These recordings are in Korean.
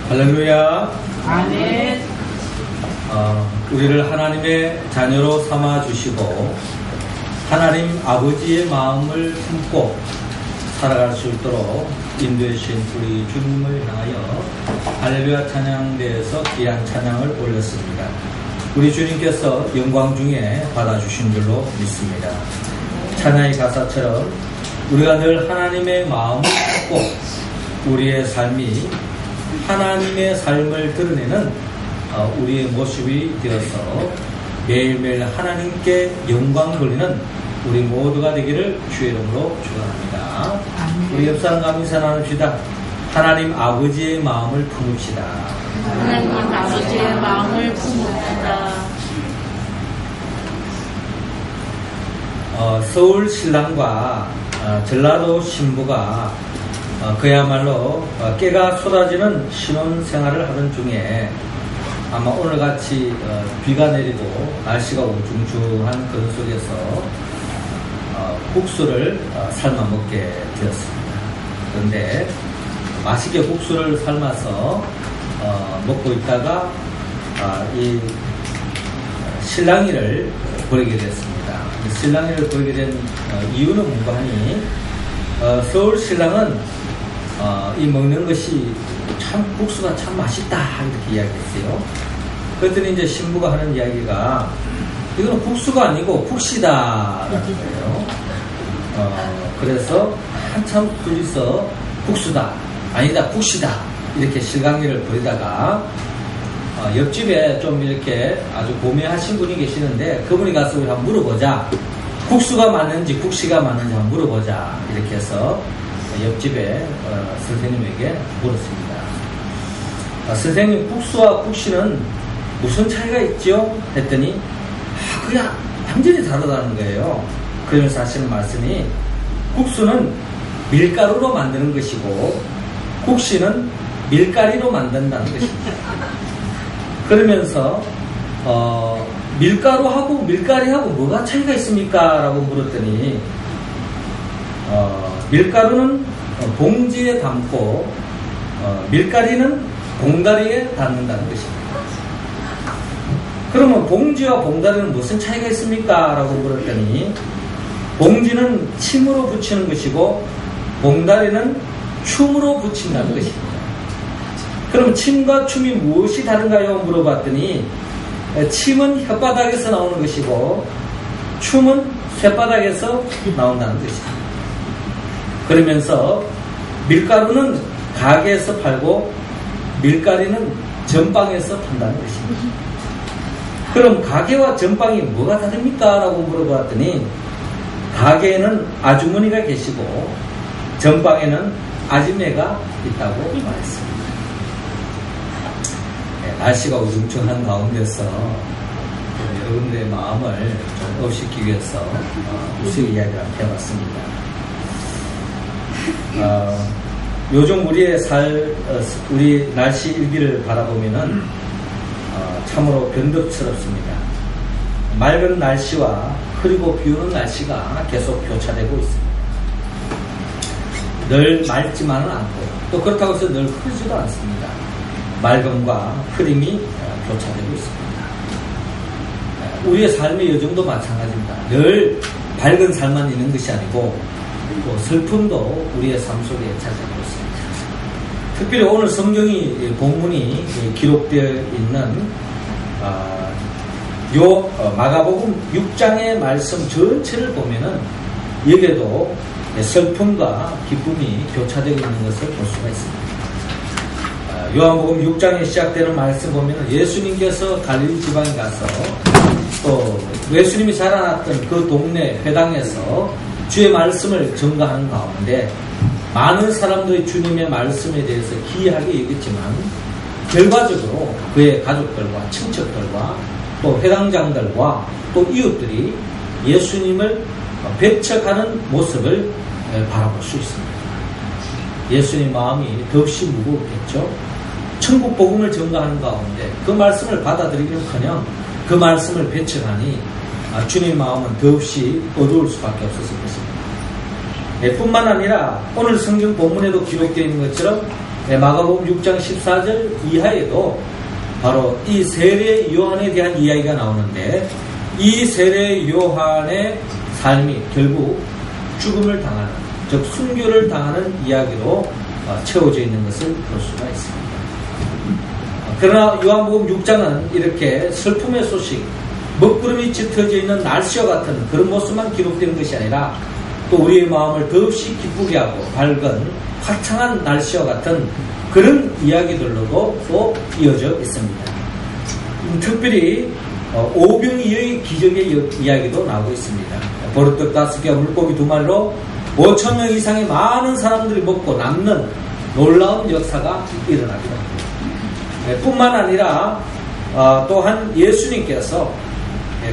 할렐루야. 아멘. 우리를 하나님의 자녀로 삼아주시고 하나님 아버지의 마음을 품고 살아갈 수 있도록 인도해 주신 우리 주님을 향하여 할렐루야 찬양대에서 귀한 찬양을 올렸습니다. 우리 주님께서 영광 중에 받아주신 줄로 믿습니다. 찬양의 가사처럼 우리가 늘 하나님의 마음을 품고 우리의 삶이 하나님의 삶을 드러내는 우리의 모습이 되어서 매일매일 하나님께 영광 돌리는 우리 모두가 되기를 주의 이름으로 축원합니다. 우리 옆 사람과 인사 나눕시다. 하나님 아버지의 마음을 품읍시다. 하나님 아버지의 마음을 품읍시다. 서울 신랑과 전라도 신부가 그야말로 깨가 쏟아지는 신혼생활을 하던 중에 아마 오늘같이 비가 내리고 날씨가 우중충한 그런 속에서 국수를 삶아 먹게 되었습니다. 그런데 맛있게 국수를 삶아서 먹고 있다가 이 실랑이를 버리게 됐습니다. 실랑이를 버리게 된 이유는 뭔가 하니 서울 신랑은 이 먹는 것이 참 국수가 참 맛있다 이렇게 이야기했어요. 그랬더니 이제 신부가 하는 이야기가 이거는 국수가 아니고 국시다라는 거예요. 그래서 한참 둘이서 국수다 아니다 국시다 이렇게 실강이를 벌이다가 옆집에 좀 이렇게 아주 고매하신 분이 계시는데 그분이 가서 우리 한번 물어보자. 국수가 맞는지 국시가 맞는지 한번 물어보자. 이렇게 해서 옆집에 선생님에게 물었습니다. 선생님, 국수와 국시는 무슨 차이가 있죠? 했더니 그냥 완전히 다르다는 거예요. 그러면서 하시는 말씀이 국수는 밀가루로 만드는 것이고 국시는 밀가리로 만든다는 것입니다. 그러면서 밀가루하고 밀가리하고 뭐가 차이가 있습니까? 라고 물었더니 밀가루는 봉지에 담고 밀가리는 봉다리에 담는다는 것입니다. 그러면 봉지와 봉다리는 무슨 차이가 있습니까? 라고 물었더니 봉지는 침으로 붙이는 것이고 봉다리는 춤으로 붙인다는 것입니다. 그럼 침과 춤이 무엇이 다른가요? 물어봤더니 침은 혓바닥에서 나오는 것이고 춤은 쇳바닥에서 나온다는 것입니다. 그러면서 밀가루는 가게에서 팔고 밀가리는 전방에서 판다는 것입니다. 그럼 가게와 전방이 뭐가 다릅니까? 라고 물어봤더니 가게에는 아주머니가 계시고 전방에는 아줌매가 있다고 말했습니다. 날씨가 우중충한 가운데서 여러분들의 마음을 좀 업시키기 위해서 무슨 이야기를 해봤습니다. 요즘 우리 날씨 일기를 바라보면은 참으로 변덕스럽습니다. 맑은 날씨와 흐리고 비 오는 날씨가 계속 교차되고 있습니다. 늘 맑지만은 않고 또 그렇다고 해서 늘 흐르지도 않습니다. 맑음과 흐림이 교차되고 있습니다. 우리의 삶의 여정도 마찬가지입니다. 늘 밝은 삶만 있는 것이 아니고 또 슬픔도 우리의 삶 속에 찾아오고 있습니다. 특별히 오늘 성경이 본문이 기록되어 있는 마가복음 6장의 말씀 전체를 보면은 여기에도 슬픔과 기쁨이 교차되고 있는 것을 볼 수가 있습니다. 요한복음 6장에 시작되는 말씀 보면 예수님께서 갈릴리 지방에 가서 또 예수님이 자라났던 그 동네 회당에서 주의 말씀을 전가하는 가운데 많은 사람들이 주님의 말씀에 대해서 기이하게 여겼지만 결과적으로 그의 가족들과 친척들과 또 회당장들과 또 이웃들이 예수님을 배척하는 모습을 바라볼 수 있습니다. 예수님 마음이 더없이 무거웠겠죠. 천국 복음을 전가하는 가운데 그 말씀을 받아들이기는커녕 그 말씀을 배척하니 주님 마음은 더없이 어두울 수밖에 없었을 것입니다. 뿐만 아니라 오늘 성경 본문에도 기록되어 있는 것처럼 마가복음 6장 14절 이하에도 바로 이 세례 요한에 대한 이야기가 나오는데, 이 세례 요한의 삶이 결국 죽음을 당하는, 즉 순교를 당하는 이야기로 채워져 있는 것을 볼 수가 있습니다. 그러나 요한복음 6장은 이렇게 슬픔의 소식, 먹구름이 짙어져 있는 날씨와 같은 그런 모습만 기록되는 것이 아니라, 또 우리의 마음을 더없이 기쁘게 하고 밝은 화창한 날씨와 같은 그런 이야기들로도 또 이어져 있습니다. 특별히 오병이어의 기적의 이야기도 나오고 있습니다. 버릇떡 5개와 물고기 2마리로 5,000명 이상의 많은 사람들이 먹고 남는 놀라운 역사가 일어나기도 합니다. 뿐만 아니라 또한 예수님께서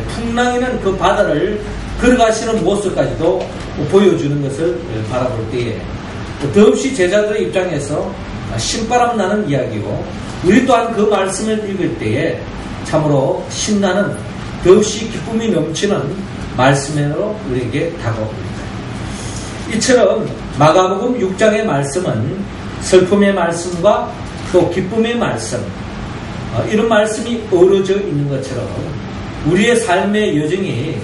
풍랑이는 그 바다를 걸어가시는 모습까지도 보여주는 것을 바라볼 때에 더없이 제자들의 입장에서 신바람 나는 이야기고, 우리 또한 그 말씀을 읽을 때에 참으로 신나는, 더없이 기쁨이 넘치는 말씀으로 우리에게 다가옵니다. 이처럼 마가복음 6장의 말씀은 슬픔의 말씀과 또 기쁨의 말씀, 이런 말씀이 어우러져 있는 것처럼 우리의 삶의 여정이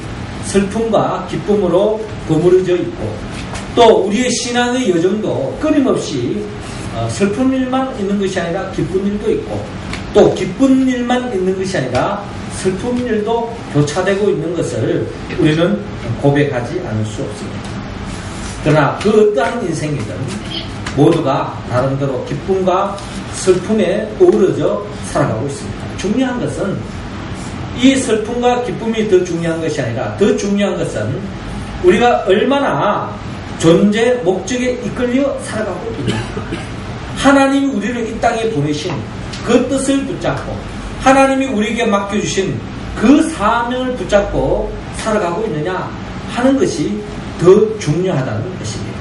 슬픔과 기쁨으로 버무려져 있고, 또 우리의 신앙의 여정도 끊임없이 슬픈 일만 있는 것이 아니라 기쁜 일도 있고, 또 기쁜 일만 있는 것이 아니라 슬픈 일도 교차되고 있는 것을 우리는 고백하지 않을 수 없습니다. 그러나 그 어떠한 인생이든 모두가 나름대로 기쁨과 슬픔에 어우러져 살아가고 있습니다. 중요한 것은 이 슬픔과 기쁨이 더 중요한 것이 아니라, 더 중요한 것은 우리가 얼마나 존재 목적에 이끌려 살아가고 있는가. 하나님이 우리를 이 땅에 보내신 그 뜻을 붙잡고, 하나님이 우리에게 맡겨주신 그 사명을 붙잡고 살아가고 있느냐 하는 것이 더 중요하다는 것입니다.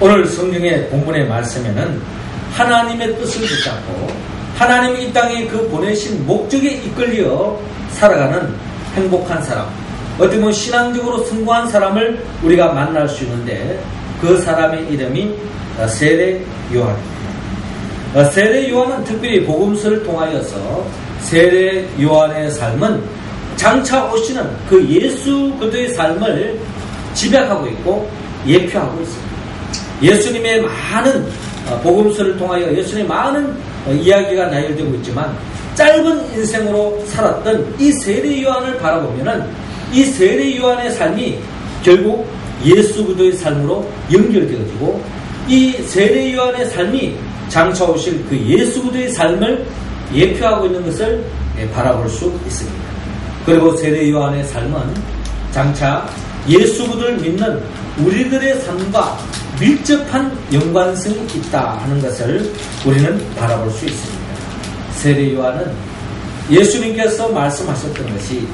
오늘 성경의 본문의 말씀에는 하나님의 뜻을 붙잡고 하나님이 이 땅에 그 보내신 목적에 이끌려 살아가는 행복한 사람, 어떻게 보면 신앙적으로 성공한 사람을 우리가 만날 수 있는데, 그 사람의 이름이 세례 요한입니다. 세례 요한은 특별히 복음서를 통하여서 세례 요한의 삶은 장차 오시는 그 예수 그리스도의 삶을 집약하고 있고 예표하고 있습니다. 예수님의 많은 복음서를 통하여 예수님의 많은 이야기가 나열되고 있지만, 짧은 인생으로 살았던 이 세례 요한을 바라보면은 이 세례 요한의 삶이 결국 예수 그리스도의 삶으로 연결되어지고, 이 세례 요한의 삶이 장차 오실 그 예수 그리스도의 삶을 예표하고 있는 것을 바라볼 수 있습니다. 그리고 세례 요한의 삶은 장차 예수 그리스도를 믿는 우리들의 삶과 밀접한 연관성이 있다 하는 것을 우리는 바라볼 수 있습니다. 세례 요한은 예수님께서 말씀하셨던 것이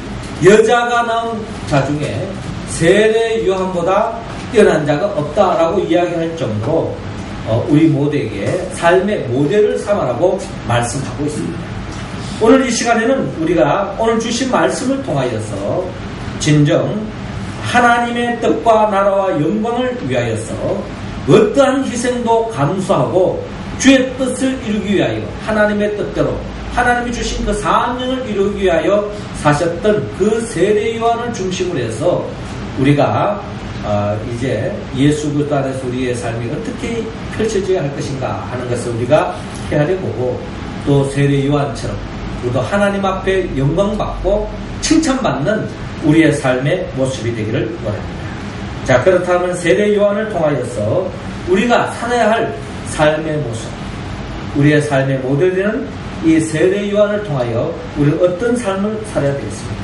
여자가 낳은 자 중에 세례 요한보다 뛰어난 자가 없다라고 이야기할 정도로 우리 모두에게 삶의 모델을 삼아라고 말씀하고 있습니다. 오늘 이 시간에는 우리가 오늘 주신 말씀을 통하여서 진정 하나님의 뜻과 나라와 영광을 위하여서 어떠한 희생도 감수하고 주의 뜻을 이루기 위하여 하나님의 뜻대로 하나님이 주신 그 사명을 이루기 위하여 사셨던 그 세례 요한을 중심으로 해서 우리가 이제 예수 그리스도 안에서 우리의 삶이 어떻게 펼쳐져야 할 것인가 하는 것을 우리가 헤아려 보고, 또 세례 요한처럼 우리도 하나님 앞에 영광받고 칭찬받는 우리의 삶의 모습이 되기를 원합니다. 자, 그렇다면 세례 요한을 통하여서 우리가 살아야 할 삶의 모습, 우리의 삶의 모델되는 이 세례 요한을 통하여 우리는 어떤 삶을 살아야 되겠습니까?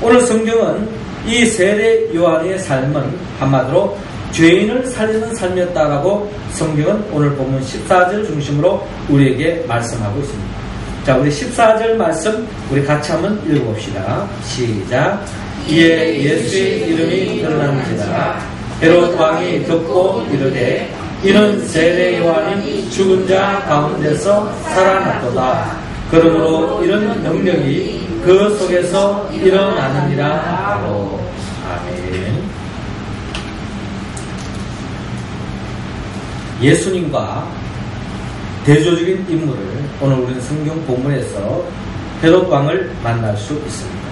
오늘 성경은 이 세례 요한의 삶은 한마디로 죄인을 살리는 삶이었다라고 성경은 오늘 본문 14절 중심으로 우리에게 말씀하고 있습니다. 자, 우리 14절 말씀 우리 같이 한번 읽어봅시다. 시작. 이에 예수의 이름이 드러난지라. 헤롯 왕이 듣고 이르되 이는 세례 요한이 죽은 자 가운데서 살아났도다. 그러므로 이런 능력이 그 속에서 일어나느니라 하고. 아멘. 예수님과 대조적인 인물을 오늘 우리는 성경 본문에서 헤롯 왕을 만날 수 있습니다.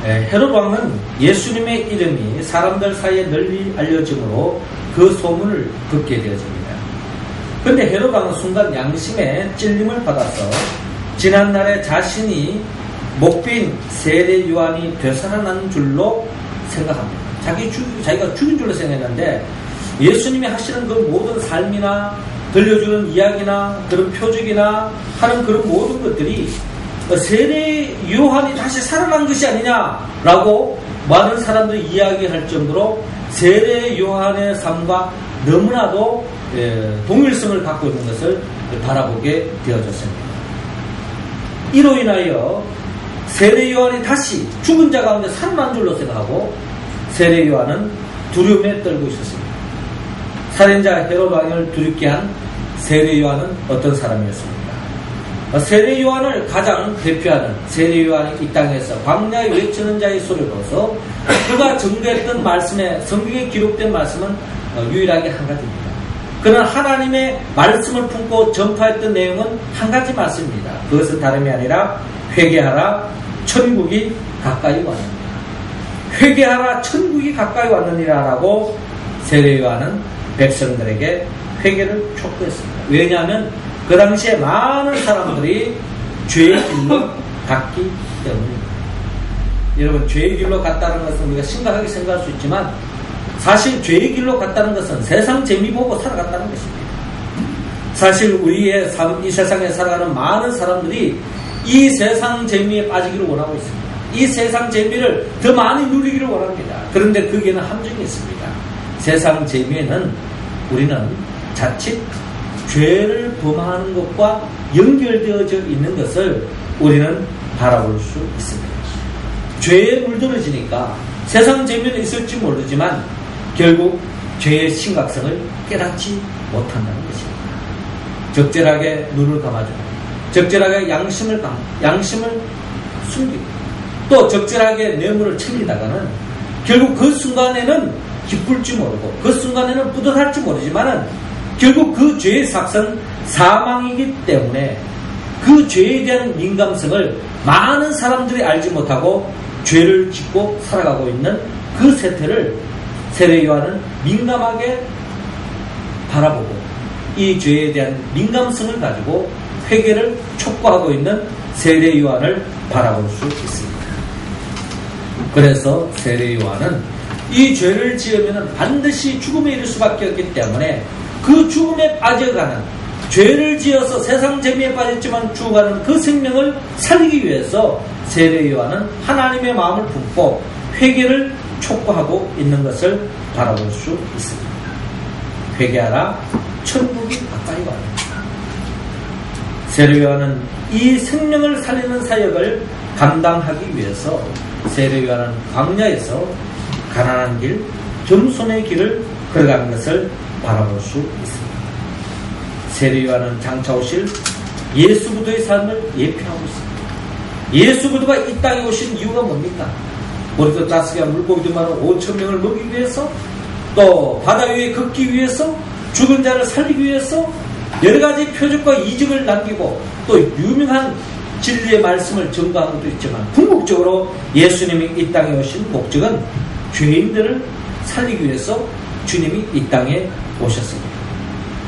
헤롯 왕은 예수님의 이름이 사람들 사이에 널리 알려지므로 그 소문을 듣게 되어집니다. 그런데 헤롯 왕은 순간 양심에 찔림을 받아서 지난날에 자신이 목빈 세례 요한이 되살아난 줄로 생각합니다. 자기가 죽인 줄로 생각했는데 예수님이 하시는 그 모든 삶이나 들려주는 이야기나 그런 표적이나 하는 그런 모든 것들이 세례 요한이 다시 살아난 것이 아니냐라고 많은 사람들이 이야기할 정도로 세례 요한의 삶과 너무나도 동일성을 갖고 있는 것을 바라보게 되어졌습니다. 이로 인하여 세례 요한이 다시 죽은 자 가운데 살아난 줄로 생각하고 세례 요한은 두려움에 떨고 있었습니다. 살인자 헤롯 왕을 두렵게 한 세례 요한은 어떤 사람이었습니까? 세례 요한을 가장 대표하는 세례 요한이 이 땅에서 광야에 외치는 자의 소리로서 그가 전개했던 말씀에 성경에 기록된 말씀은 유일하게 한 가지입니다. 그는 하나님의 말씀을 품고 전파했던 내용은 한 가지 말씀입니다. 그것은 다름이 아니라 회개하라 천국이 가까이 왔느니라. 회개하라 천국이 가까이 왔느니라 라고 세례 요한은 백성들에게 회개를 촉구했습니다. 왜냐하면 그 당시에 많은 사람들이 죄의 길로 갔기 때문입니다. 여러분, 죄의 길로 갔다는 것은 우리가 심각하게 생각할 수 있지만 사실 죄의 길로 갔다는 것은 세상 재미 보고 살아갔다는 것입니다. 사실 우리의 삶, 이 세상에 살아가는 많은 사람들이 이 세상 재미에 빠지기를 원하고 있습니다. 이 세상 재미를 더 많이 누리기를 원합니다. 그런데 거기에는 함정이 있습니다. 세상 재미에는 우리는 자칫 죄를 범하는 것과 연결되어져 있는 것을 우리는 바라볼 수 있습니다. 죄에 물들어지니까 세상 재미는 있을지 모르지만 결국 죄의 심각성을 깨닫지 못한다는 것입니다. 적절하게 눈을 감아주고 적절하게 양심을 숨기고 또 적절하게 뇌물을 챙기다가는 결국 그 순간에는 기쁠지 모르고 그 순간에는 뿌듯할지 모르지만은 결국 그 죄의 삭은 사망이기 때문에 그 죄에 대한 민감성을 많은 사람들이 알지 못하고 죄를 짓고 살아가고 있는 그 세태를 세례 요한은 민감하게 바라보고 이 죄에 대한 민감성을 가지고 회개를 촉구하고 있는 세례 요한을 바라볼 수 있습니다. 그래서 세례 요한은 이 죄를 지으면 반드시 죽음에 이를 수밖에 없기 때문에 그 죽음에 빠져가는 죄를 지어서 세상 재미에 빠졌지만 죽어가는 그 생명을 살리기 위해서 세례 요한은 하나님의 마음을 품고 회개를 촉구하고 있는 것을 바라볼 수 있습니다. 회개하라 천국이 가까이 왔다. 세례 요한은 이 생명을 살리는 사역을 감당하기 위해서 세례 요한은 광야에서 가난한 길, 겸손의 길을 걸어가는 것을 바라볼 수 있습니다. 세례 요한은 장차 오실 예수 그리스도의 삶을 예표하고 있습니다. 예수 그리스도가 이 땅에 오신 이유가 뭡니까? 머리도 다스게 물고기도 많은 5,000명을 먹이기 위해서, 또 바다 위에 걷기 위해서, 죽은 자를 살리기 위해서 여러 가지 표적과 이적을 남기고 또 유명한 진리의 말씀을 전가한 것도 있지만 궁극적으로 예수님이 이 땅에 오신 목적은 죄인들을 살리기 위해서 주님이 이 땅에 오셨습니다.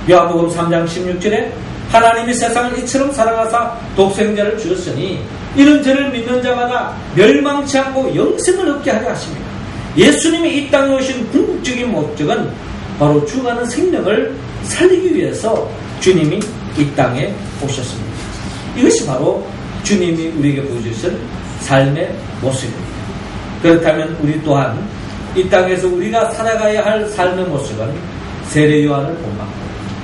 요한복음 3장 16절에 하나님이 세상을 이처럼 사랑하사 독생자를 주었으니 이런 죄를 믿는 자마다 멸망치 않고 영생을 얻게 하려 하십니다. 예수님이 이 땅에 오신 궁극적인 목적은 바로 죽어가는 생명을 살리기 위해서 주님이 이 땅에 오셨습니다. 이것이 바로 주님이 우리에게 보여주신 삶의 모습입니다. 그렇다면 우리 또한 이 땅에서 우리가 살아가야 할 삶의 모습은 세례 요한을 본받고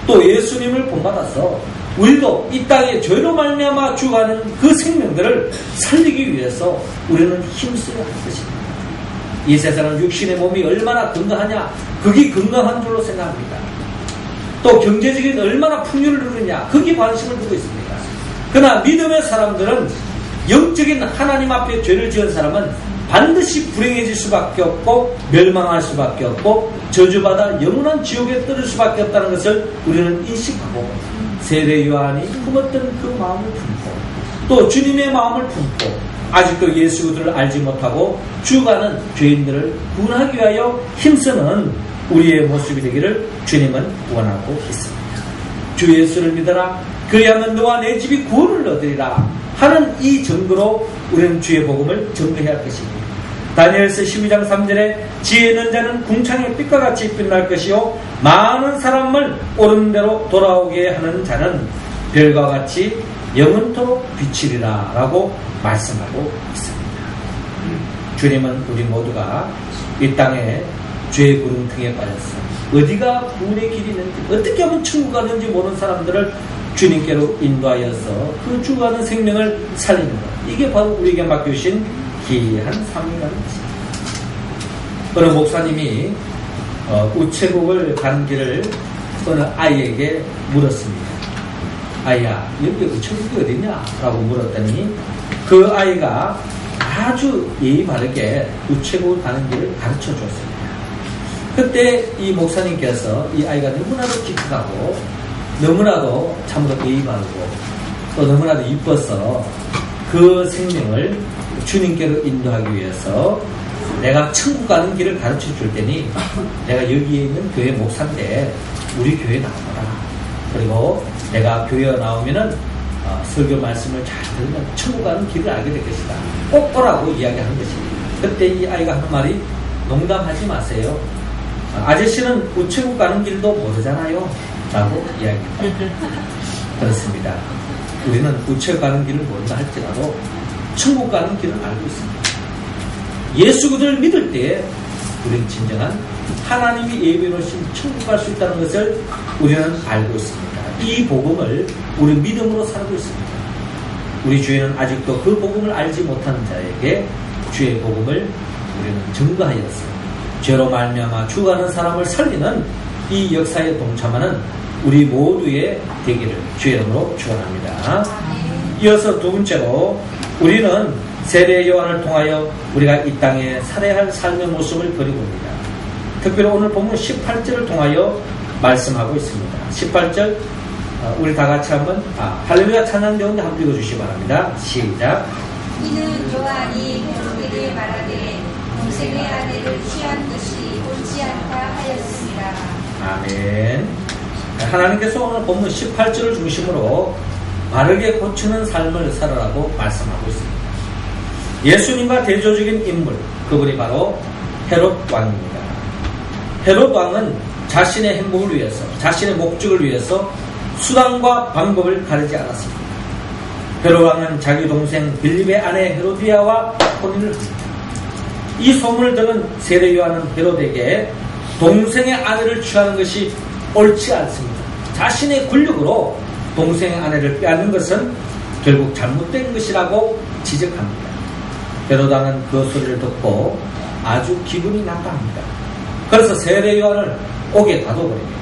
또 예수님을 본받아서 우리도 이 땅에 죄로 말미암아 죽어가는 그 생명들을 살리기 위해서 우리는 힘써야 할 것입니다. 이 세상은 육신의 몸이 얼마나 건강하냐, 그게 건강한 줄로 생각합니다. 또 경제적인 얼마나 풍요를 누리냐, 거기에 관심을 두고 있습니다. 그러나 믿음의 사람들은 영적인 하나님 앞에 죄를 지은 사람은 반드시 불행해질 수밖에 없고 멸망할 수밖에 없고 저주받아 영원한 지옥에 떨어질 수밖에 없다는 것을 우리는 인식하고 세례 요한이 품었던 그 마음을 품고 또 주님의 마음을 품고 아직도 예수 그리스도를 알지 못하고 죽어가는 죄인들을 구원하기 위하여 힘쓰는 우리의 모습이 되기를 주님은 원하고 있습니다. 주 예수를 믿어라. 그리하면 너와 내 집이 구원을 얻으리라 하는 이 증거로 우리는 주의 복음을 증거해야 할 것입니다. 다니엘서 12장 3절에 지혜 있는 자는 궁창의 빛과 같이 빛날 것이요 많은 사람을 옳은 대로 돌아오게 하는 자는 별과 같이 영원토록 비치리라 라고 말씀하고 있습니다. 주님은 우리 모두가 이 땅에 죄의 구름등에 빠졌어 어디가 구원의 길이 있는지 어떻게 하면 천국 가는지 모르는 사람들을 주님께로 인도하여서 그 죽어가는 생명을 살리는 것, 이게 바로 우리에게 맡겨주신 귀한 사명이라는 것입니다. 어느 목사님이 우체국을 가는 길을 어느 아이에게 물었습니다. 아이야, 여기 우체국이 어디냐? 라고 물었더니 그 아이가 아주 예의 바르게 우체국을 가는 길을 가르쳐 줬습니다. 그때 이 목사님께서 이 아이가 너무나도 기특하고 너무나도 참으로 예의 바르고 또 너무나도 이뻐서 그 생명을 주님께로 인도하기 위해서 내가 천국 가는 길을 가르쳐 줄 테니 내가 여기에 있는 교회 목사인데 우리 교회에 나와라. 그리고 내가 교회에 나오면은 설교 말씀을 잘 들으면 천국 가는 길을 알게 될 것이다. 꼭 오라고 이야기하는 것입니다. 그때 이 아이가 하는 말이 농담하지 마세요. 아저씨는 우체국 가는 길도 모르잖아요. 라고 이야기합니다. 그렇습니다. 우리는 우체국 가는 길을 모른다 할지라도 천국 가는 길을 알고 있습니다. 예수 그리스도를 믿을 때에 우리는 진정한 하나님이 예비해 놓으신 천국 갈 수 있다는 것을 우리는 알고 있습니다. 이 복음을 우리 믿음으로 살고 있습니다. 우리 주에는 아직도 그 복음을 알지 못하는 자에게 주의 복음을 우리는 증거하였습니다. 죄로 말미암아 죽어가는 사람을 살리는 이 역사에 동참하는 우리 모두의 되기를 주의 이름으로 축원합니다. 이어서 두 번째로 우리는 세례 요한을 통하여 우리가 이 땅에 살아야 할 삶의 모습을 그려봅니다. 특별히 오늘 본문 18절을 통하여 말씀하고 있습니다. 18절 우리 다 같이 한번 할렐루야 찬양 되는데 한번 읽어주시기 바랍니다. 시작. 이는 요한이 베드로에게 말하되 동생의 아내를 취한 것이 옳지 않다 하였습니다. 아멘. 하나님께서 오늘 본문 18절을 중심으로 바르게 고치는 삶을 살아라고 말씀하고 있습니다. 예수님과 대조적인 인물, 그분이 바로 헤롯 왕입니다. 헤롯 왕은 자신의 행복을 위해서, 자신의 목적을 위해서 수단과 방법을 가리지 않았습니다. 헤롯 왕은 자기 동생 빌립의 아내 헤로디아와 혼인을 합니다. 이 소문을 들은 세례 요한은 헤롯에게 동생의 아내를 취하는 것이 옳지 않습니다. 자신의 권력으로 동생의 아내를 빼앗는 것은 결국 잘못된 것이라고 지적합니다. 헤롯 왕은 그 소리를 듣고 아주 기분이 나빠합니다. 그래서 세례 요한을 옥에 가둬버립니다.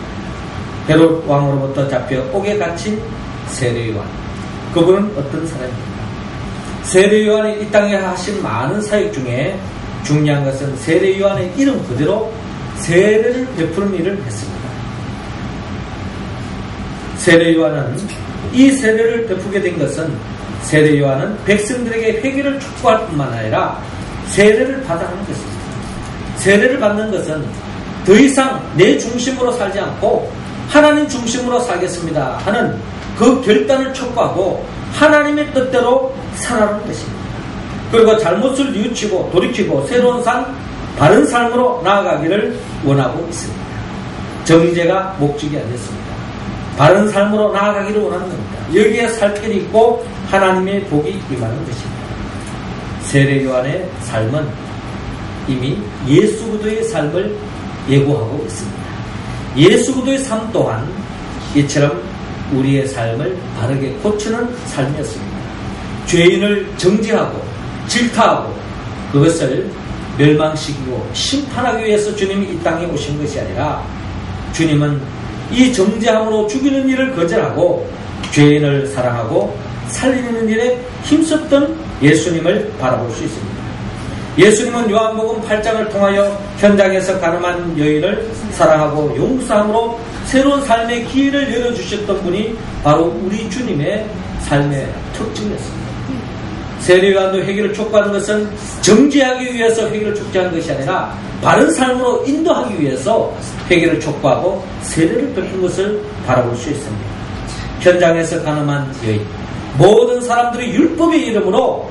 헤롯 왕으로부터 잡혀 옥에 갇힌 세례 요한. 그분은 어떤 사람입니까? 세례 요한이 이 땅에 하신 많은 사역 중에 중요한 것은 세례 요한의 이름 그대로 세례를 베푸는 일을 했습니다. 세례 요한은 이 세례를 베푸게 된 것은 세례 요한은 백성들에게 회개를 촉구할 뿐만 아니라 세례를 받아가는 것입니다. 세례를 받는 것은 더 이상 내 중심으로 살지 않고 하나님 중심으로 살겠습니다 하는 그 결단을 촉구하고 하나님의 뜻대로 살아가는 것입니다. 그리고 잘못을 뉘우치고 돌이키고 새로운 삶, 바른 삶으로 나아가기를 원하고 있습니다. 정죄가 목적이 아니었습니다. 바른 삶으로 나아가기를 원하는 겁니다. 여기에 살 길이 있고 하나님의 복이 임하는 것입니다. 세례 요한의 삶은 이미 예수 그리스도의 삶을 예고하고 있습니다. 예수 그리스도의 삶 또한 이처럼 우리의 삶을 바르게 고치는 삶이었습니다. 죄인을 정죄하고 질타하고 그것을 멸망시키고 심판하기 위해서 주님이 이 땅에 오신 것이 아니라 주님은 이 정죄함으로 죽이는 일을 거절하고 죄인을 사랑하고 살리는 일에 힘썼던 예수님을 바라볼 수 있습니다. 예수님은 요한복음 8장을 통하여 현장에서 가늠한 여인을 사랑하고 용서함으로 새로운 삶의 기회를 열어주셨던 분이 바로 우리 주님의 삶의 특징이었습니다. 세례요한도 회개를 촉구하는 것은 정죄하기 위해서 회개를 촉구하는 것이 아니라 바른 삶으로 인도하기 위해서 회개를 촉구하고 세례를 베푼 것을 바라볼 수 있습니다. 현장에서 가늠한 여인, 모든 사람들이 율법의 이름으로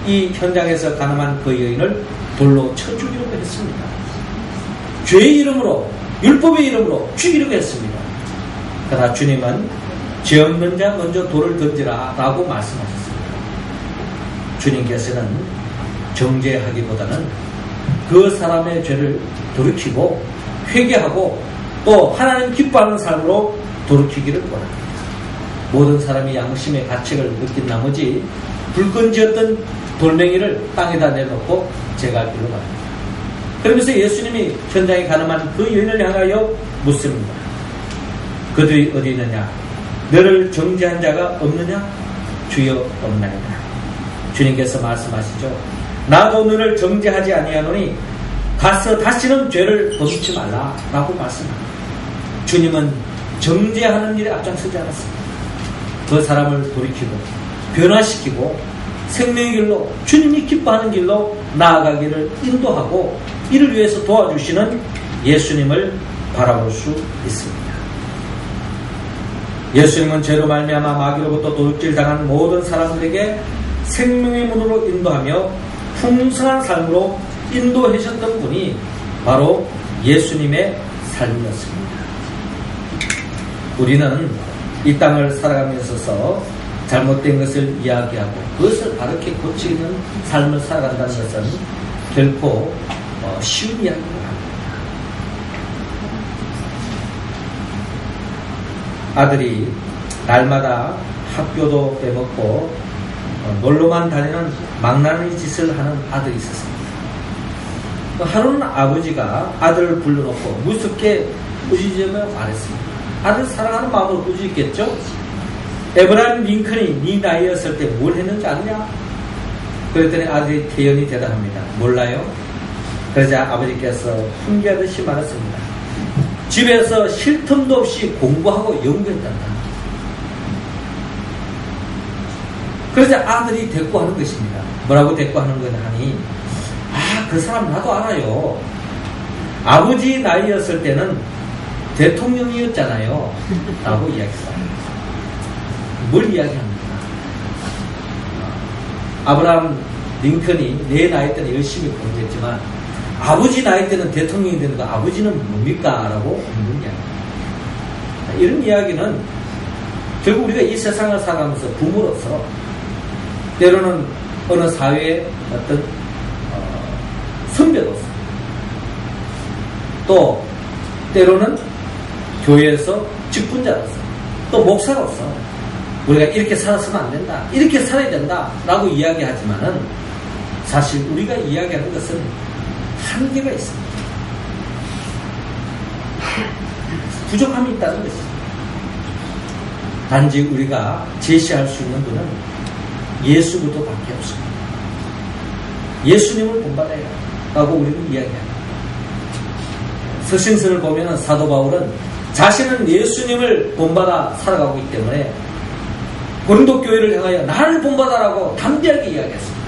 이 현장에서 가늠한 그 여인을 돌로 쳐 죽이려고 했습니다. 죄의 이름으로, 율법의 이름으로 죽이려고 했습니다. 그러나 주님은 죄 없는 자 먼저 돌을 던지라 라고 말씀하셨습니다. 주님께서는 정죄하기보다는 그 사람의 죄를 돌이키고 회개하고 또 하나님 기뻐하는 삶으로 돌이키기를 원합니다. 모든 사람이 양심의 가책을 느낀 나머지 불끈지었던 돌멩이를 땅에다 내놓고 제갈 길로 갑니다. 그러면서 예수님이 현장에 가늠한 그 여인을 향하여 묻습니다. 그들이 어디 있느냐? 너를 정죄한 자가 없느냐? 주여 없나이다. 주님께서 말씀하시죠. 나도 너를 정죄하지 아니하노니 가서 다시는 죄를 범치 말라 라고 말씀합니다. 주님은 정죄하는 일에 앞장서지 않았습니다. 그 사람을 돌이키고 변화시키고 생명의 길로 주님이 기뻐하는 길로 나아가기를 인도하고 이를 위해서 도와주시는 예수님을 바라볼 수 있습니다. 예수님은 죄로 말미암아 마귀로부터 도둑질당한 모든 사람들에게 생명의 문으로 인도하며 풍성한 삶으로 인도하셨던 분이 바로 예수님의 삶이었습니다. 우리는 이 땅을 살아가면서 잘못된 것을 이야기하고 그것을 바르게 고치는 삶을 살아간다는 것은 결코 쉬운 이야기가 아닙니다. 아들이 날마다 학교도 빼먹고 놀러만 다니는 망나니 짓을 하는 아들이 있었습니다. 하루는 아버지가 아들을 불러놓고 무섭게 꾸짖으며 말했습니다. 아들 사랑하는 마음으로 꾸짖겠죠? 에브라임 링컨이 네 나이였을 때 뭘 했는지 아느냐? 그랬더니 아들이 태연히 대답합니다. 몰라요? 그러자 아버지께서 훈계하듯이 말했습니다. 집에서 쉴 틈도 없이 공부하고 연구했단다. 그러자 아들이 대꾸하는 것입니다. 뭐라고 대꾸하는 거냐 하니 그 사람 나도 알아요. 아버지 나이였을 때는 대통령이었잖아요 라고 이야기했습니다. 뭘 이야기합니까? 아브라함 링컨이 내 나이 때는 열심히 공부했지만 아버지 나이 때는 대통령이 되는 거 아버지는 뭡니까? 라고 묻는 이야기입니다. 이런 이야기는 결국 우리가 이 세상을 살아가면서 부모로서 때로는 어느 사회의 어떤 선배로서 또 때로는 교회에서 직분자로서 또 목사로서 우리가 이렇게 살았으면 안 된다, 이렇게 살아야 된다 라고 이야기하지만은 사실 우리가 이야기하는 것은 한계가 있습니다. 부족함이 있다는 것입니다. 단지 우리가 제시할 수 있는 분은 예수부터밖에 없습니다. 예수님을 본받아야 라고 우리는 이야기합니다. 서신서를 보면 사도 바울은 자신은 예수님을 본받아 살아가고 있기 때문에 고린도 교회를 향하여 나를 본받아라고 담대하게 이야기했습니다.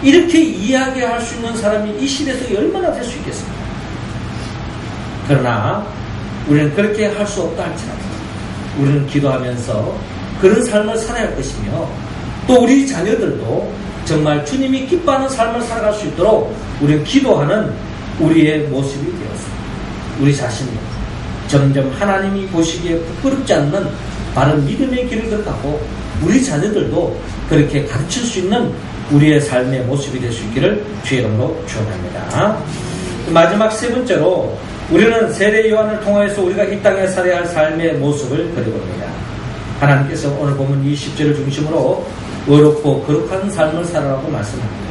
이렇게 이야기할 수 있는 사람이 이 시대에서 얼마나 될 수 있겠습니까? 그러나 우리는 그렇게 할 수 없다 할지라도 우리는 기도하면서 그런 삶을 살아야 할 것이며 또 우리 자녀들도 정말 주님이 기뻐하는 삶을 살아갈 수 있도록 우리는 기도하는 우리의 모습이 되었습니다. 우리 자신이 점점 하나님이 보시기에 부끄럽지 않는 바른 믿음의 길을 걸어가고 우리 자녀들도 그렇게 가르칠 수 있는 우리의 삶의 모습이 될 수 있기를 주의 이름으로 축원합니다. 마지막 세 번째로 우리는 세례 요한을 통해서 우리가 이 땅에 살아야 할 삶의 모습을 그려봅니다. 하나님께서 오늘 보면 20절을 중심으로 의롭고 거룩한 삶을 살아라고 말씀합니다.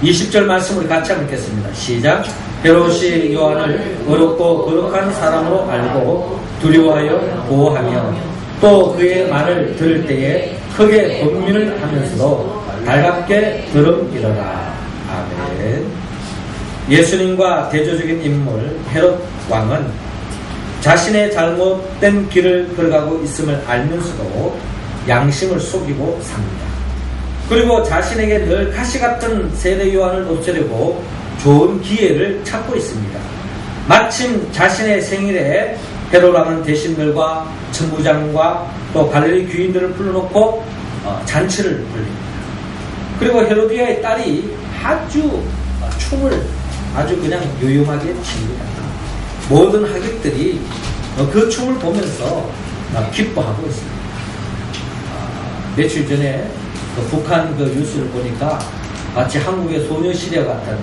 20절 말씀을 같이 한번 읽겠습니다. 시작. 헤롯이 요한을 의롭고 거룩한 사람으로 알고 두려워하여 보호하며 또 그의 말을 들을 때에 크게 번민을 하면서도 달갑게 들음이러라. 아멘. 예수님과 대조적인 인물 헤롯 왕은 자신의 잘못된 길을 걸어가고 있음을 알면서도 양심을 속이고 삽니다. 그리고 자신에게 늘 가시같은 세례 요한을 없애려고 좋은 기회를 찾고 있습니다. 마침 자신의 생일에 헤롯 왕은 대신들과 천부장과 또 갈릴리 귀인들을 불러놓고 잔치를 벌립니다. 그리고 헤로디아의 딸이 아주 춤을 아주 그냥 요염하게 춥니다. 모든 하객들이 그 춤을 보면서 기뻐하고 있습니다. 며칠 전에 북한 그 뉴스를 보니까 마치 한국의 소녀시대 같은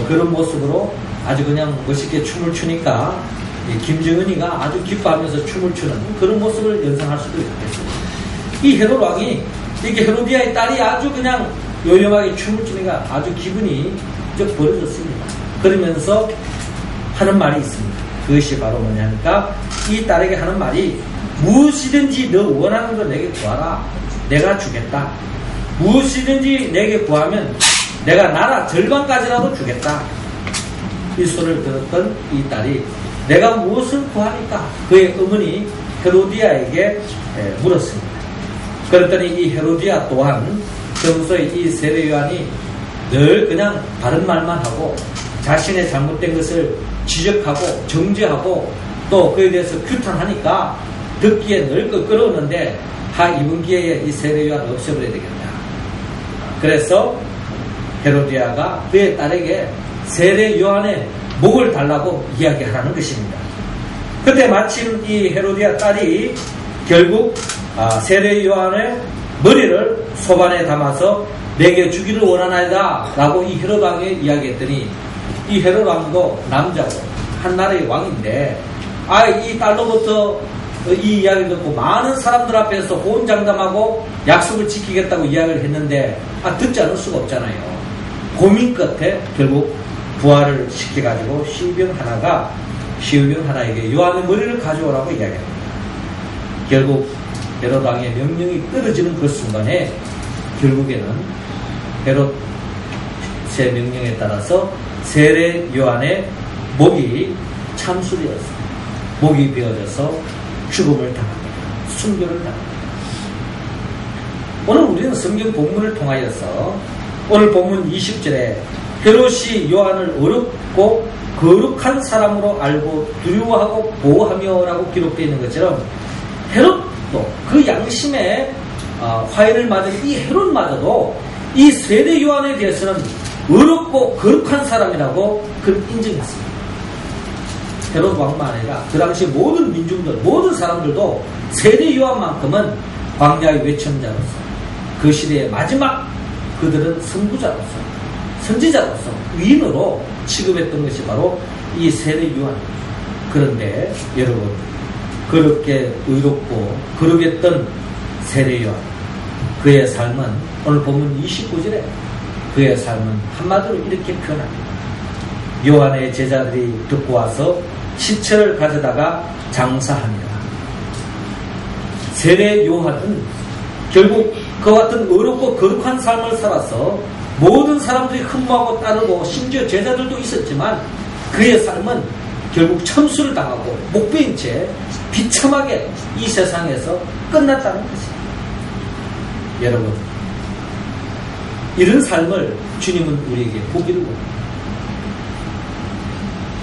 그런 모습으로 아주 그냥 멋있게 춤을 추니까 김정은이가 아주 기뻐하면서 춤을 추는 그런 모습을 연상할 수도 있겠습니다. 이 헤롯 왕이 이렇게 헤로디아의 딸이 아주 그냥 요염하게 춤을 추니까 아주 기분이 좀 버려졌습니다. 그러면서 하는 말이 있습니다. 그것이 바로 뭐냐니까 이 딸에게 하는 말이 무엇이든지 너 원하는 거 내게 구하라. 내가 주겠다. 무엇이든지 내게 구하면 내가 나라 절반까지라도 주겠다. 이 소리를 들었던 이 딸이 내가 무엇을 구하니까 그의 어머니 헤로디아에게 물었습니다. 그랬더니 이 헤로디아 또한 평소에 이 세례 요한이 늘 그냥 바른 말만 하고 자신의 잘못된 것을 지적하고 정죄하고 또 그에 대해서 규탄하니까 듣기에 늘 끌어오는데 이번 기회에 이 세례 요한을 없애버려야 되겠다. 그래서 헤로디아가 그의 딸에게 세례 요한의 목을 달라고 이야기하라는 것입니다. 그때 마침 이 헤로디아 딸이 결국 세례 요한의 머리를 소반에 담아서 내게 주기를 원하나이다 라고 이 헤롯 왕에 이야기했더니 이 헤롯 왕도 남자고 한 나라의 왕인데 이 딸로부터 이 이야기를 듣고 많은 사람들 앞에서 호언장담하고 약속을 지키겠다고 이야기를 했는데 듣지 않을 수가 없잖아요. 고민 끝에 결국 부활을 시켜가지고 시병 하나에게 요한의 머리를 가져오라고 이야기합니다. 결국 헤롯 왕의 명령이 떨어지는 그 순간에 결국에는 헤롯의 명령에 따라서 세례 요한의 목이 참수되었습니다. 목이 베어져서 죽음을 당합니다. 순교를 당합니다. 오늘 우리는 성경 본문을 통하여서 오늘 본문 20절에 헤롯이 요한을 어렵고 거룩한 사람으로 알고 두려워하고 보호하며 라고 기록되어 있는 것처럼 헤롯도 그 양심의 화해를 맞은 이 헤롯마저도 이 세례 요한에 대해서는 어렵고 거룩한 사람이라고 그를 인정했습니다. 헤롯 왕만 아니라 그 당시 모든 민중들, 모든 사람들도 세례 요한만큼은 광야의 외천자로서 그 시대의 마지막 그들은 선구자로서 선지자로서 위인으로 취급했던 것이 바로 이 세례 요한입니다. 그런데 여러분 그렇게 의롭고 거룩했던 세례 요한 그의 삶은 오늘 본문 29절에 그의 삶은 한마디로 이렇게 표현합니다. 요한의 제자들이 듣고 와서 시체를 가져다가 장사하니라. 세례 요한은 결국 그와 같은 어렵고 거룩한 삶을 살아서 모든 사람들이 흠모하고 따르고 심지어 제자들도 있었지만 그의 삶은 결국 참수를 당하고 목베인 채 비참하게 이 세상에서 끝났다는 것입니다. 여러분 이런 삶을 주님은 우리에게 보기를 원합니다.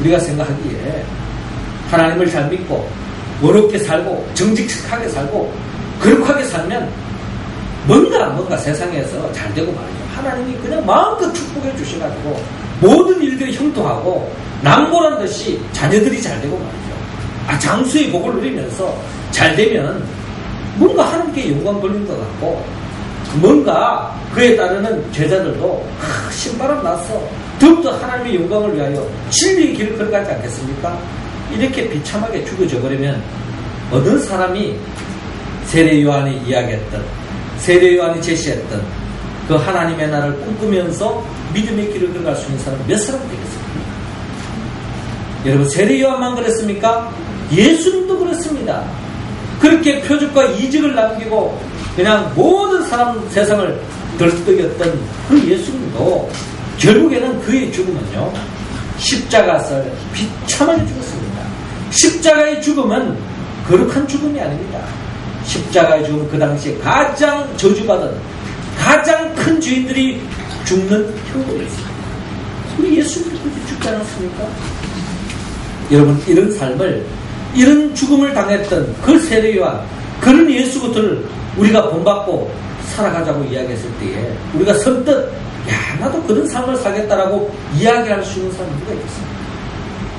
우리가 생각하기에 하나님을 잘 믿고 어렵게 살고 정직하게 살고 거룩하게 살면 뭔가 세상에서 잘 되고 말이죠. 하나님이 그냥 마음껏 축복해 주셔가지고 모든 일들이 형통하고 남보란 듯이 자녀들이 잘 되고 말이죠. 장수의 복을 누리면서 잘 되면 뭔가 하나님께 영광 돌리는 것 같고 뭔가 그에 따르는 제자들도 신바람 났어 더욱더 하나님의 영광을 위하여 진리의 길을 걸어가지 않겠습니까? 이렇게 비참하게 죽어져 버리면 어느 사람이 세례 요한이 이야기했던 세례 요한이 제시했던 그 하나님의 나라를 꿈꾸면서 믿음의 길을 걸어갈 수 있는 사람은 몇 사람 되겠습니까? 여러분 세례 요한만 그랬습니까? 예수님도 그렇습니다. 그렇게 표적과 이적을 남기고 그냥 모든 사람 세상을 들뜨였던 그 예수님도 결국에는 그의 죽음은요, 십자가에서 비참하게 죽었습니다. 십자가의 죽음은 거룩한 죽음이 아닙니다. 십자가의 죽음은 그 당시에 가장 저주받은 가장 큰 죄인들이 죽는 형벌이었습니다. 우리 예수님도 그렇게 죽지 않았습니까? 여러분, 이런 삶을, 이런 죽음을 당했던 그 세례요한, 그런 예수부터를 우리가 본받고 살아가자고 이야기했을 때에 우리가 선뜻 야, 나도 그런 삶을 살겠다라고 이야기할 수 있는 사람이 누가 있겠습니까?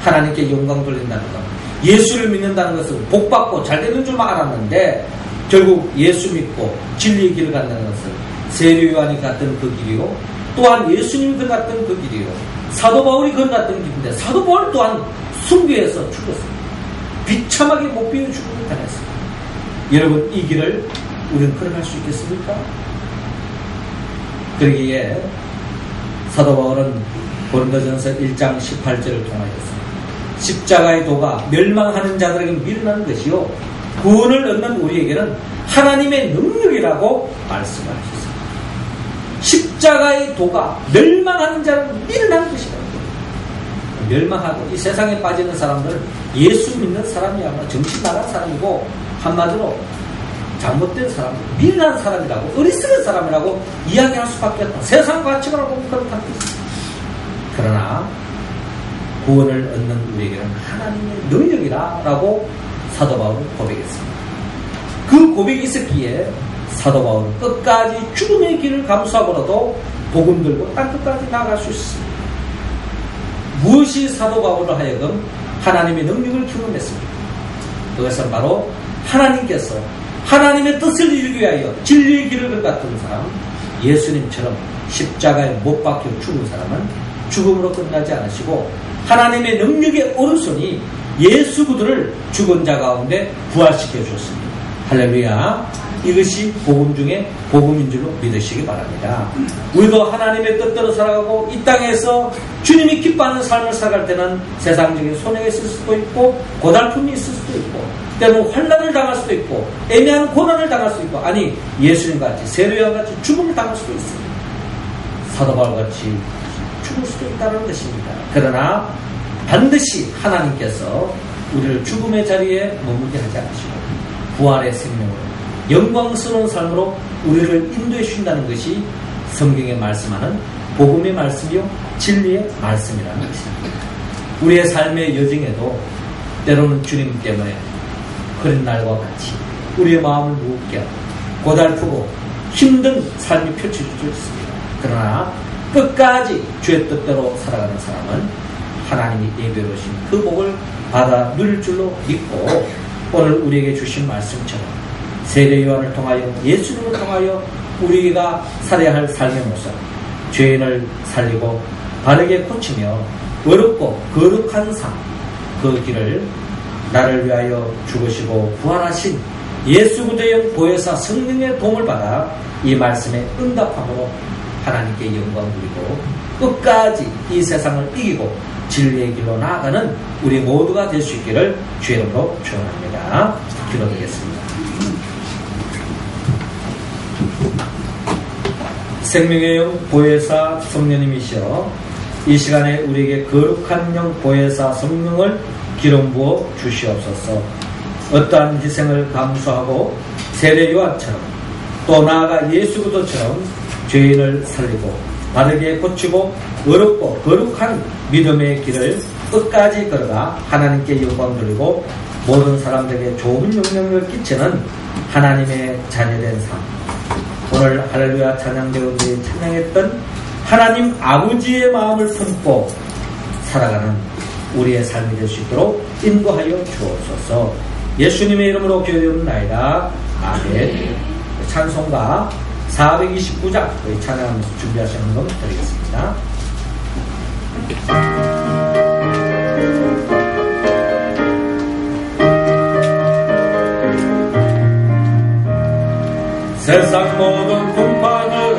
하나님께 영광 돌린다는 것, 예수를 믿는다는 것은 복받고 잘되는 줄 알았는데 결국 예수 믿고 진리의 길을 갖는 것은 세례요한이 갔던 그 길이요, 또한 예수님이 갔던 그 길이요, 사도 바울이 갔던 길인데 사도 바울 또한 순교해서 죽었습니다. 비참하게 못 비워 죽음을 당했습니다. 여러분, 이 길을 우리는 걸어갈 수 있겠습니까? 그러기에 사도 바울은 고린도전서 1장 18절을 통하여서 십자가의 도가 멸망하는 자들에게 미련한 것이요 구원을 얻는 우리에게는 하나님의 능력이라고 말씀하셨습니다. 십자가의 도가 멸망하는 자는 미련한 것이다. 멸망하고 이 세상에 빠지는 사람들은 예수 믿는 사람이야말로 정신 나간 사람이고, 한마디로 잘못된 사람, 미련한 사람이라고, 어리석은 사람이라고 이야기할 수밖에 없다. 세상 가치관을 보면 그렇다는 것입니다. 그러나 구원을 얻는 우리에게는 하나님의 능력이라고 사도 바울은 고백했습니다. 그 고백이 있었기에 사도 바울은 끝까지 죽음의 길을 감수하고라도 복음 들고 땅끝까지 나아갈 수 있습니다. 무엇이 사도 바울로 하여금 하나님의 능력을 경험했습니까? 그것은 바로 하나님께서 하나님의 뜻을 이루기 위하여 진리의 길을 갔던 사람, 예수님처럼 십자가에 못 박혀 죽은 사람은 죽음으로 끝나지 않으시고 하나님의 능력의 오른손이 예수 그들을 죽은 자 가운데 부활시켜 주었습니다. 할렐루야. 이것이 복음 중에 복음인 줄로 믿으시기 바랍니다. 우리도 하나님의 뜻대로 살아가고 이 땅에서 주님이 기뻐하는 삶을 살아갈 때는 세상적인 손해가 있을 수도 있고 고달픔이 있을 수도 있고 때문에 환난을 당할 수도 있고 애매한 고난을 당할 수도 있고, 아니 예수님같이 세례요한같이 죽음을 당할 수도 있습니다. 사도 바울같이 죽을 수도 있다는 것입니다. 그러나 반드시 하나님께서 우리를 죽음의 자리에 머물게 하지 않으시고 부활의 생명으로 영광스러운 삶으로 우리를 인도해 주신다는 것이 성경에 말씀하는 복음의 말씀이요 진리의 말씀이라는 것입니다. 우리의 삶의 여정에도 때로는 주님 때문에 그런 날과 같이 우리의 마음을 무겁게 하고 고달프고 힘든 삶이 펼쳐질 수 있습니다. 그러나 끝까지 주의 뜻대로 살아가는 사람은 하나님이 예배로우신 그 복을 받아 누릴 줄로 믿고, 오늘 우리에게 주신 말씀처럼 세례 요한을 통하여 예수님을 통하여 우리가 살아야 할 삶의 모습, 죄인을 살리고 바르게 고치며 어렵고 거룩한 삶, 그 길을 나를 위하여 죽으시고 부활하신 예수 그리스도의 보혜사 성령의 도움을 받아 이 말씀에 응답함으로 하나님께 영광 드리고 끝까지 이 세상을 이기고 진리의 길로 나아가는 우리 모두가 될 수 있기를 주의 이름으로 축원합니다. 기도드리겠습니다. 생명의 영 보혜사 성령님이시여, 이 시간에 우리에게 거룩한 영 보혜사 성령을 기름 부어 주시옵소서. 어떠한 희생을 감수하고 세례 요한처럼 또 나아가 예수 그리스도처럼 죄인을 살리고 바르게 고치고 어렵고 거룩한 믿음의 길을 끝까지 걸어가 하나님께 영광 돌리고 모든 사람들에게 좋은 영향력을 끼치는 하나님의 자녀된 삶, 오늘 할렐루야 찬양대원들이 찬양했던 하나님 아버지의 마음을 품고 살아가는 우리의 삶이 될 수 있도록 인도하여 주옵소서. 예수님의 이름으로 기도드립나이다. 아멘. 찬송가 429장 찬양하면서 준비하시는 것 드리겠습니다. 세상 모든 공판을